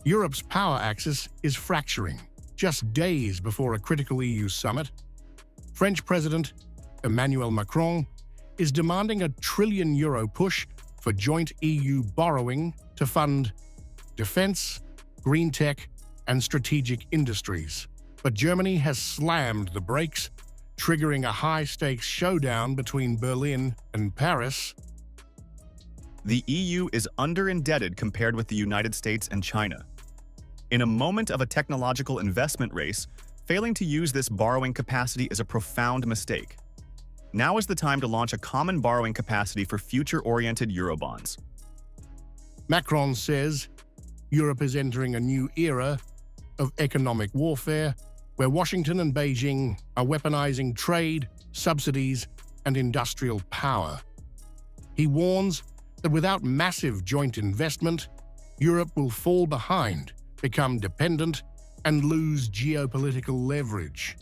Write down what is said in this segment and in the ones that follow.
Europe's power axis is fracturing. Just days before a critical EU summit, French President Emmanuel Macron is demanding a €1 trillion push for joint EU borrowing to fund defense, green tech, and strategic industries. But Germany has slammed the brakes, triggering a high-stakes showdown between Berlin and Paris. The EU is under-indebted compared with the United States and China. In a moment of a technological investment race, failing to use this borrowing capacity is a profound mistake. Now is the time to launch a common borrowing capacity for future-oriented Eurobonds. Macron says Europe is entering a new era of economic warfare, where Washington and Beijing are weaponizing trade, subsidies, and industrial power. He warns that without massive joint investment, Europe will fall behind, become dependent, and lose geopolitical leverage.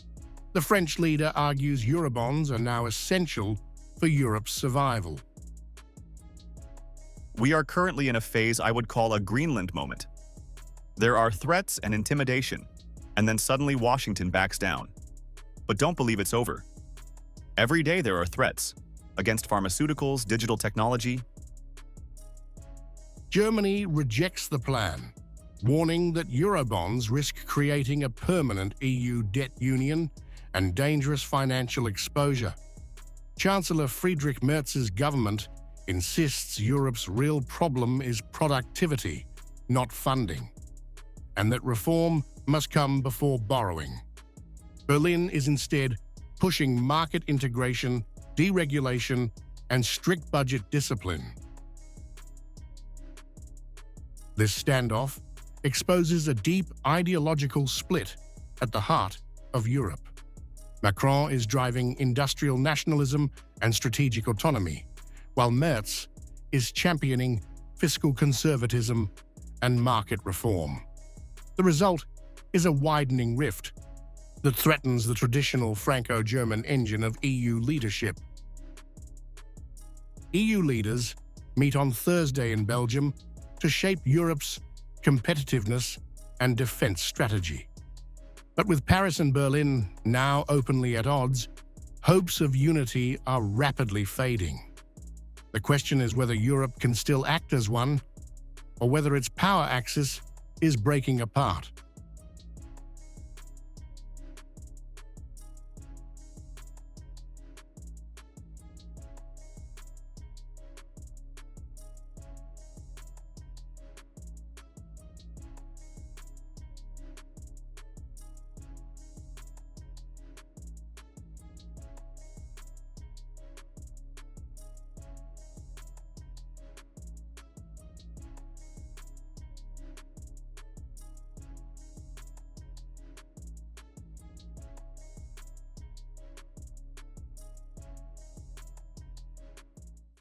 The French leader argues Eurobonds are now essential for Europe's survival. We are currently in a phase I would call a Greenland moment. There are threats and intimidation, and then suddenly Washington backs down. But don't believe it's over. Every day there are threats against pharmaceuticals, digital technology. Germany rejects the plan, warning that Eurobonds risk creating a permanent EU debt union and dangerous financial exposure. Chancellor Friedrich Merz's government insists Europe's real problem is productivity, not funding, and that reform must come before borrowing. Berlin is instead pushing market integration, deregulation, and strict budget discipline. This standoff exposes a deep ideological split at the heart of Europe. Macron is driving industrial nationalism and strategic autonomy, while Merz is championing fiscal conservatism and market reform. The result is a widening rift that threatens the traditional Franco-German engine of EU leadership. EU leaders meet on Thursday in Belgium to shape Europe's competitiveness and defense strategy. But with Paris and Berlin now openly at odds, hopes of unity are rapidly fading. The question is whether Europe can still act as one, or whether its power axis is breaking apart.